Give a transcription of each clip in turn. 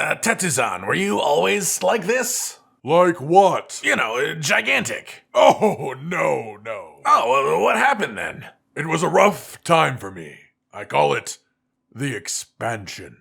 Tetizan, were you always like this? Like what? You know, gigantic. Oh, no. Oh, what happened then? It was a rough time for me. I call it the expansion.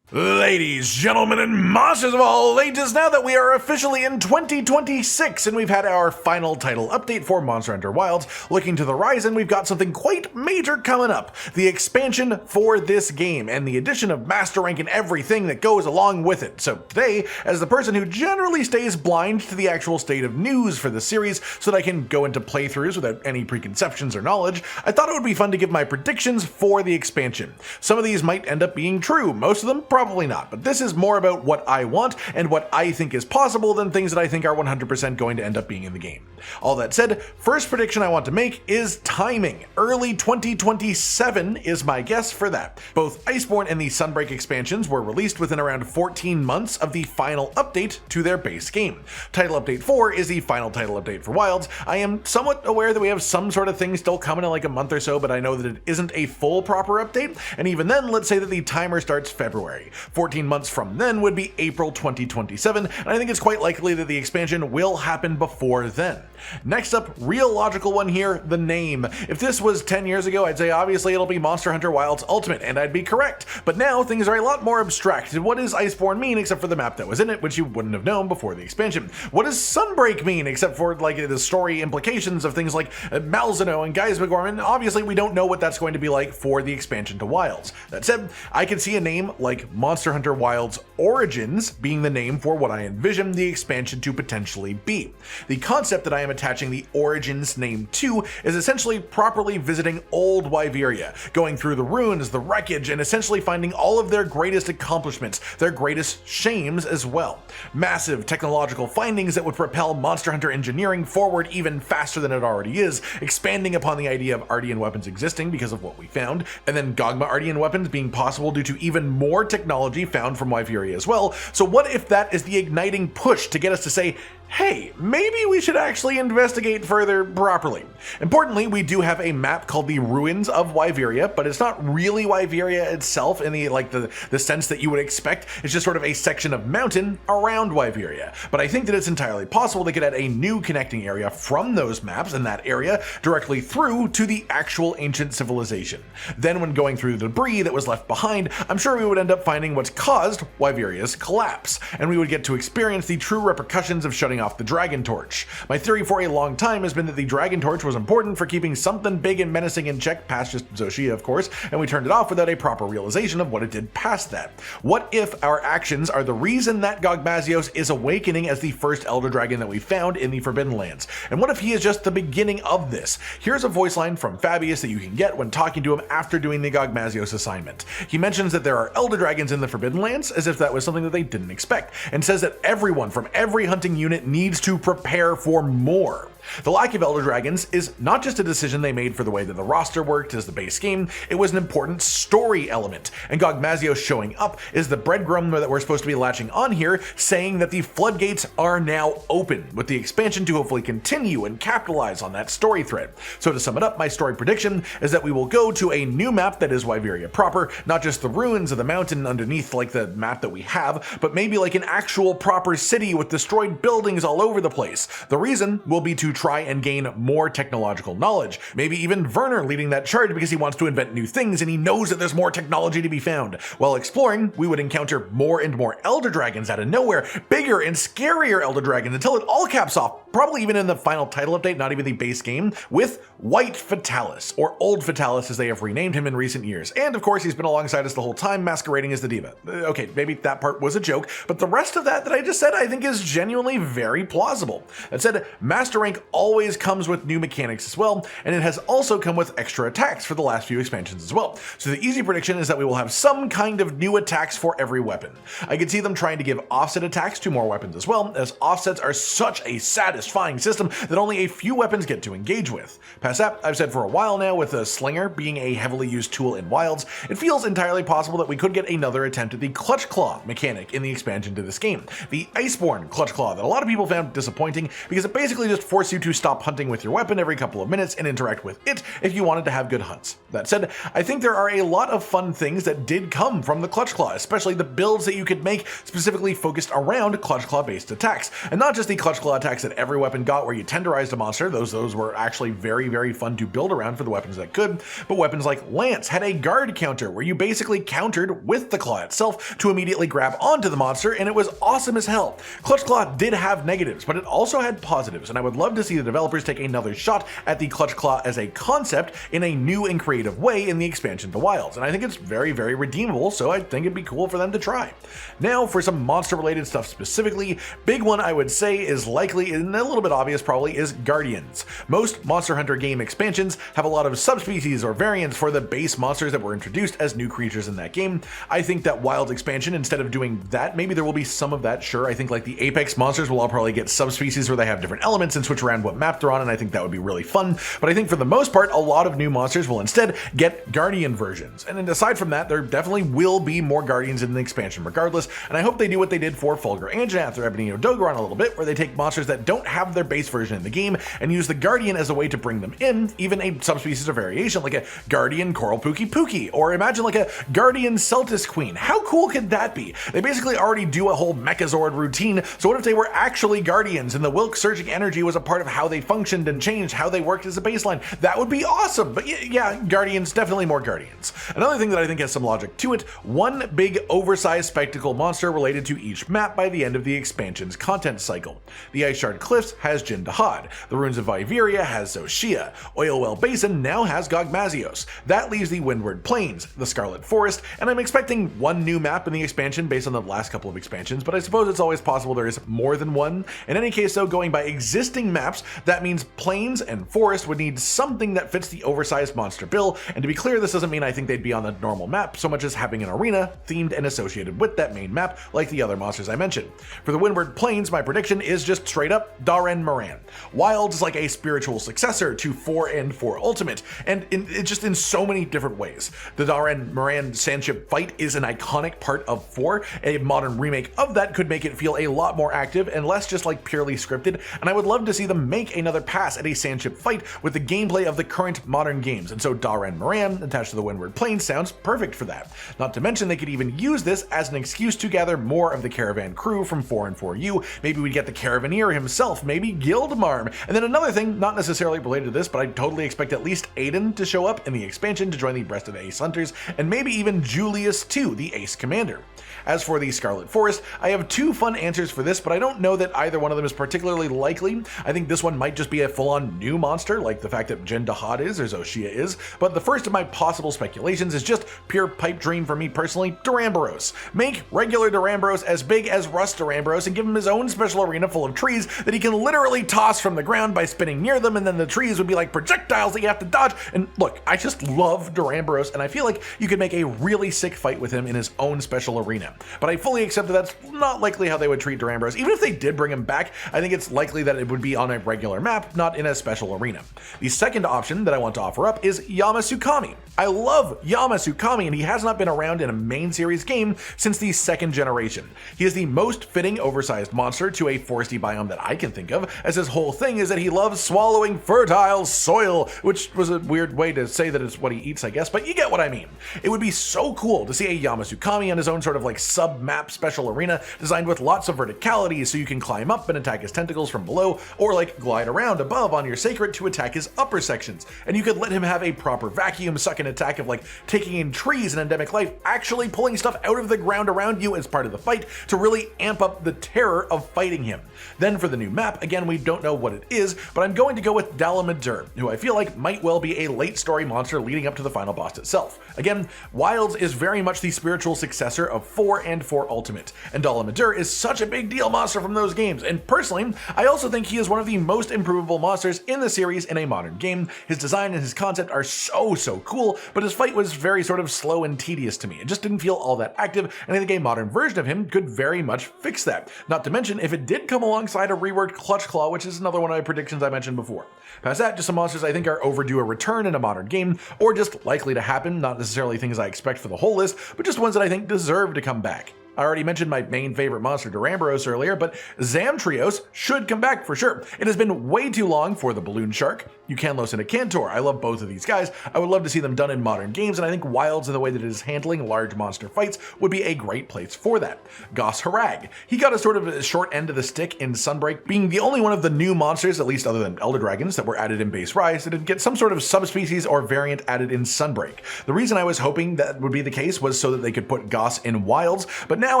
Ladies, gentlemen, and monsters of all ages, now that we are officially in 2026 and we've had our final title update for Monster Hunter Wilds, looking to the horizon, we've got something quite major coming up. The expansion for this game and the addition of Master Rank and everything that goes along with it. So today, as the person who generally stays blind to the actual state of news for the series so that I can go into playthroughs without any preconceptions or knowledge, I thought it would be fun to give my predictions for the expansion. Some of these might end up being true, most of them probably not, but this is more about what I want and what I think is possible than things that I think are 100% going to end up being in the game. All that said, first prediction I want to make is timing. Early 2027 is my guess for that. Both Iceborne and the Sunbreak expansions were released within around 14 months of the final update to their base game. Title Update 4 is the final title update for Wilds. I am somewhat aware that we have some sort of thing still coming in like a month or so, but I know that it isn't a full proper update, and even then, let's say that the timer starts February. 14 months from then would be April 2027, and I think it's quite likely that the expansion will happen before then. Next up, real logical one here, the name. If this was 10 years ago, I'd say obviously it'll be Monster Hunter Wilds Ultimate, and I'd be correct. But now things are a lot more abstract. What does Iceborne mean except for the map that was in it, which you wouldn't have known before the expansion? What does Sunbreak mean except for like the story implications of things like Malzeno and Geismagorm, and obviously we don't know what that's going to be like for the expansion to Wilds. That said, I could see a name like Monster Hunter Wilds Origins being the name for what I envision the expansion to potentially be. The concept that I am attaching the Origins name to is essentially properly visiting old Wyveria, going through the ruins, the wreckage, and essentially finding all of their greatest accomplishments, their greatest shames as well. Massive technological findings that would propel Monster Hunter engineering forward even faster than it already is, expanding upon the idea of Artian weapons existing because of what we found, and then Gogma Artian weapons being possible due to even more technology found from Wyveria as well. So what if that is the igniting push to get us to say, hey, maybe we should actually investigate further properly. Importantly, we do have a map called the Ruins of Wyveria, but it's not really Wyveria itself in the sense that you would expect. It's just sort of a section of mountain around Wyveria. But I think that it's entirely possible they could add a new connecting area from those maps in that area directly through to the actual ancient civilization. Then when going through the debris that was left behind, I'm sure we would end up finding what's caused Wyveria's collapse, and we would get to experience the true repercussions of shutting off the Dragon Torch. My theory for a long time has been that the Dragon Torch was important for keeping something big and menacing in check past just Zoshia, of course, and we turned it off without a proper realization of what it did past that. What if our actions are the reason that gogmazios is awakening as the first Elder Dragon that we found in the Forbidden Lands? And what if he is just the beginning of this? Here's a voice line from Fabius that you can get when talking to him after doing the gogmazios assignment. He mentions that there are Elder Dragons in the Forbidden Lands, as if that was something that they didn't expect, and says that everyone from every hunting unit needs to prepare for more. The lack of Elder Dragons is not just a decision they made for the way that the roster worked as the base game, it was an important story element, and Gogmazios showing up is the breadcrumb that we're supposed to be latching on here, saying that the floodgates are now open, with the expansion to hopefully continue and capitalize on that story thread. So to sum it up, my story prediction is that we will go to a new map that is Wyveria proper, not just the ruins of the mountain underneath like the map that we have, but maybe like an actual proper city with destroyed buildings all over the place. The reason will be to try and gain more technological knowledge. Maybe even Werner leading that charge because he wants to invent new things and he knows that there's more technology to be found. While exploring, we would encounter more and more Elder Dragons out of nowhere, bigger and scarier Elder Dragons until it all caps off, probably even in the final title update, not even the base game, with White Fatalis, or Old Fatalis as they have renamed him in recent years. And of course, he's been alongside us the whole time, masquerading as the diva. Okay, maybe that part was a joke, but the rest of that I just said I think is genuinely very plausible. That said, Master Rank always comes with new mechanics as well, and it has also come with extra attacks for the last few expansions as well. So the easy prediction is that we will have some kind of new attacks for every weapon. I could see them trying to give offset attacks to more weapons as well, as offsets are such a satisfying system that only a few weapons get to engage with. Past that, I've said for a while now, with the Slinger being a heavily used tool in Wilds, it feels entirely possible that we could get another attempt at the Clutch Claw mechanic in the expansion to this game. The Iceborne Clutch Claw that a lot of people people found disappointing because it basically just forced you to stop hunting with your weapon every couple of minutes and interact with it if you wanted to have good hunts. That said, I think there are a lot of fun things that did come from the Clutch Claw, especially the builds that you could make specifically focused around Clutch Claw based attacks. And not just the Clutch Claw attacks that every weapon got where you tenderized a monster, those were actually very fun to build around for the weapons that could, but weapons like Lance had a guard counter where you basically countered with the claw itself to immediately grab onto the monster, and it was awesome as hell. Clutch Claw did have negatives, but it also had positives, and I would love to see the developers take another shot at the Clutch Claw as a concept in a new and creative way in the expansion to Wilds, and I think it's very redeemable, so I think it'd be cool for them to try. Now for some monster related stuff specifically, big one I would say is likely, and a little bit obvious probably, is Guardians. Most Monster Hunter game expansions have a lot of subspecies or variants for the base monsters that were introduced as new creatures in that game. I think that Wild expansion, instead of doing that, maybe there will be some of that, sure. I think like the Apex monsters will all probably get subspecies where they have different elements and switch around what map they're on, and I think that would be really fun. But I think for the most part, a lot of new monsters will instead get Guardian versions. And then aside from that, there definitely will be more Guardians in the expansion regardless, and I hope they do what they did for Fulgur Anjanath or Ebony Odogaron a little bit, where they take monsters that don't have their base version in the game and use the Guardian as a way to bring them in, even a subspecies or variation like a Guardian Coral Pookie, or imagine like a Guardian Celtis Queen. How cool could that be? They basically already do a whole Mechazord routine, so what if they were actually Guardians and the Wilk Surging Energy was a part of how they functioned and changed how they worked as a baseline? That would be awesome, but yeah, Guardians, definitely more Guardians. Another thing that I think has some logic to it, one big oversized spectacle monster related to each map by the end of the expansion's content cycle. The Iceshard Cliffs has Jin Dahaad, the Ruins of Wyveria has Zoshia, Oilwell Basin now has Gogmazios. That leaves the Windward Plains, the Scarlet Forest, and I'm expecting one new map in the expansion based on the last couple of expansions, but I suppose it's always possible there is more than one. In any case though, going by existing maps, that means Plains and Forest would need something that fits the oversized monster bill, and to be clear, this doesn't mean I think they'd be on the normal map so much as having an arena themed and associated with that main map like the other monsters I mentioned. For the Windward Plains, my prediction is just straight up Daren Moran. Wilds is like a spiritual successor to 4 and 4 Ultimate, and just in so many different ways. The Daren Moran sandship fight is an iconic part of 4. A modern remake of that could make it feel a lot more active and less just like purely scripted, and I would love to see them make another pass at a sandship fight with the gameplay of the current modern games, and so Daren Moran attached to the Windward Plains sounds perfect for that. Not to mention they could even use this as an excuse to gather more of the caravan crew from 4 and 4U. Maybe we'd get the Caravaneer himself, maybe Guildmarm. And then another thing, not necessarily related to this, but I totally expect at least Aiden to show up in the expansion to join the rest of the Ace Hunters, and maybe even Julius too, the Ace Commander. As for the Scarlet Forest, I have two fun answers for this, but I don't know that either one of them is particularly likely. I think this one might just be a full-on new monster, like the fact that Jin Dahaad is, or Zoshia is, but the first of my possible speculations is just pure pipe dream for me personally, Duramboros. Make regular Duramboros as big as Rust Duramboros and give him his own special arena full of trees that he can literally toss from the ground by spinning near them, and then the trees would be like projectiles that you have to dodge. And look, I just love Duramboros, and I feel like you could make a really sick fight with him in his own special arena. But I fully accept that that's not likely how they would treat Duramboros. Even if they did bring him back, I think it's likely that it would be on a regular map, not in a special arena. The second option that I want to offer up is Yamasukami. I love Yamasukami, and he has not been around in a main series game since the second generation. He is the most fitting oversized monster to a foresty biome that I can think of, as his whole thing is that he loves swallowing fertile soil, which was a weird way to say that it's what he eats, I guess, but you get what I mean. It would be so cool to see a Yamasukami on his own sort of like sub-map special arena designed with lots of verticality so you can climb up and attack his tentacles from below, or like glide around above on your sacred to attack his upper sections. And you could let him have a proper vacuum sucking attack of like taking in trees in endemic life, actually pulling stuff out of the ground around you as part of the fight to really amp up the terror of fighting him. Then for the new map, again, we don't know what it is, but I'm going to go with Dalamadur, who I feel like might well be a late story monster leading up to the final boss itself. Again, Wilds is very much the spiritual successor of 4 and 4 Ultimate, and Dalamadur is such a big deal monster from those games, and personally, I also think he is one of the most improvable monsters in the series in a modern game. His design and his concept are so cool, but his fight was very sort of slow and tedious to me. It just didn't feel all that active, and I think a modern version of him could very much fix that. Not to mention, if it did come alongside a reworked Clutch Claw, which is another one of my predictions I mentioned before. Past that, just some monsters I think are overdue a return in a modern game, or just likely to happen, not necessarily things I expect for the whole list, but just ones that I think deserve to come back. I already mentioned my main favorite monster, Duramboros, earlier, but Zamtrios should come back for sure. It has been way too long for the Balloon Shark, Eucanlos, and a Cantor. I love both of these guys. I would love to see them done in modern games, and I think Wilds, in the way that it is handling large monster fights, would be a great place for that. Goss Harag. He got a sort of a short end of the stick in Sunbreak, being the only one of the new monsters, at least other than Elder Dragons, that were added in Base Rise, that did get some sort of subspecies or variant added in Sunbreak. The reason I was hoping that would be the case was so that they could put Goss in Wilds, but now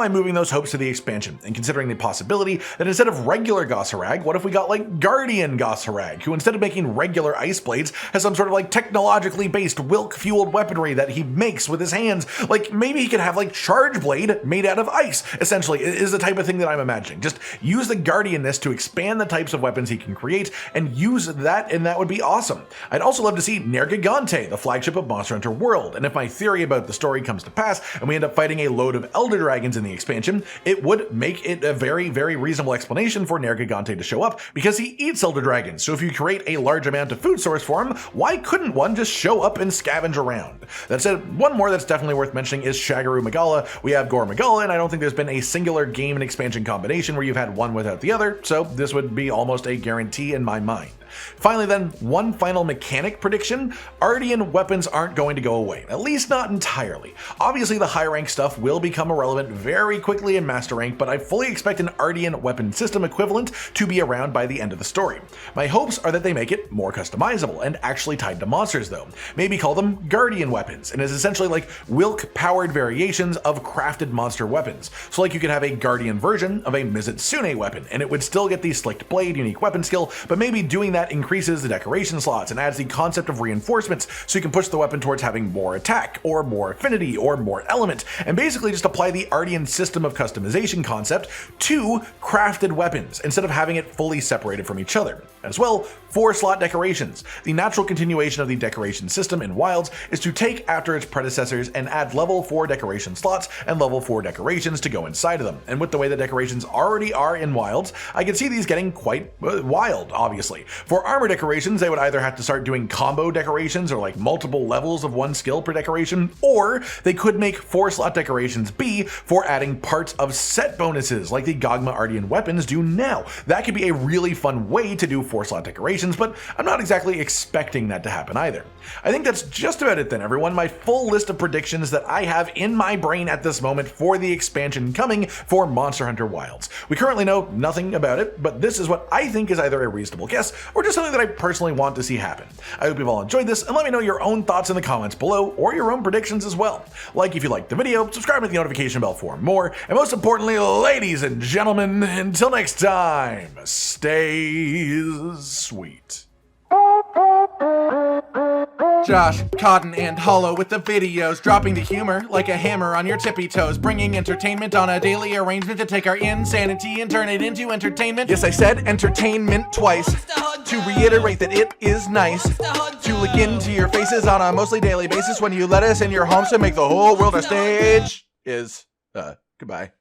I'm moving those hopes to the expansion, and considering the possibility that instead of regular Goss Harag, what if we got like Guardian Goss Harag, who instead of making regular ice blades, has some sort of like technologically based Wilk-fueled weaponry that he makes with his hands. Like maybe he could have like Charge Blade made out of ice, essentially, is the type of thing that I'm imagining. Just use the Guardianness to expand the types of weapons he can create and use that, and that would be awesome. I'd also love to see Nergigante, the flagship of Monster Hunter World, and if my theory about the story comes to pass and we end up fighting a load of Elder Dragons in the expansion, it would make it a very, very reasonable explanation for Nergigante to show up because he eats Elder Dragons. So if you create a large amount of food source for him, why couldn't one just show up and scavenge around? That said, one more that's definitely worth mentioning is Shagaru Magala. We have Gore Magala, and I don't think there's been a singular game and expansion combination where you've had one without the other, so this would be almost a guarantee in my mind. Finally then, one final mechanic prediction. Artian weapons aren't going to go away, at least not entirely. Obviously the high rank stuff will become irrelevant very quickly in Master Rank, but I fully expect an Artian weapon system equivalent to be around by the end of the story. My hopes are that they make it more customizable and actually tied to monsters though. Maybe call them Guardian weapons, and is essentially like Wilk powered variations of crafted monster weapons. So like you could have a Guardian version of a Mizutsune weapon, and it would still get the Slicked Blade unique weapon skill, but maybe doing that increases the decoration slots and adds the concept of reinforcements so you can push the weapon towards having more attack or more affinity or more element, and basically just apply the Artian system of customization concept to crafted weapons instead of having it fully separated from each other. As well, 4-slot decorations. The natural continuation of the decoration system in Wilds is to take after its predecessors and add level 4 decoration slots and level 4 decorations to go inside of them. And with the way the decorations already are in Wilds, I can see these getting quite wild, obviously. For armor decorations, they would either have to start doing combo decorations or like multiple levels of one skill per decoration, or they could make 4-slot decorations be for adding parts of set bonuses like the Gogma Artian weapons do now. That could be a really fun way to do 4-slot decorations, but I'm not exactly expecting that to happen either. I think that's just about it then, everyone. My full list of predictions that I have in my brain at this moment for the expansion coming for Monster Hunter Wilds. We currently know nothing about it, but this is what I think is either a reasonable guess or just something that I personally want to see happen. I hope you've all enjoyed this, and let me know your own thoughts in the comments below, or your own predictions as well. Like if you liked the video, subscribe with the notification bell for more, and most importantly, ladies and gentlemen, until next time, stay sweet. Josh, Cotton, and Hollow with the videos, dropping the humor like a hammer on your tippy toes, bringing entertainment on a daily arrangement to take our insanity and turn it into entertainment. Yes, I said entertainment twice, to reiterate that it is nice to look into your faces on a mostly daily basis when you let us in your homes to make the whole world a stage. Goodbye.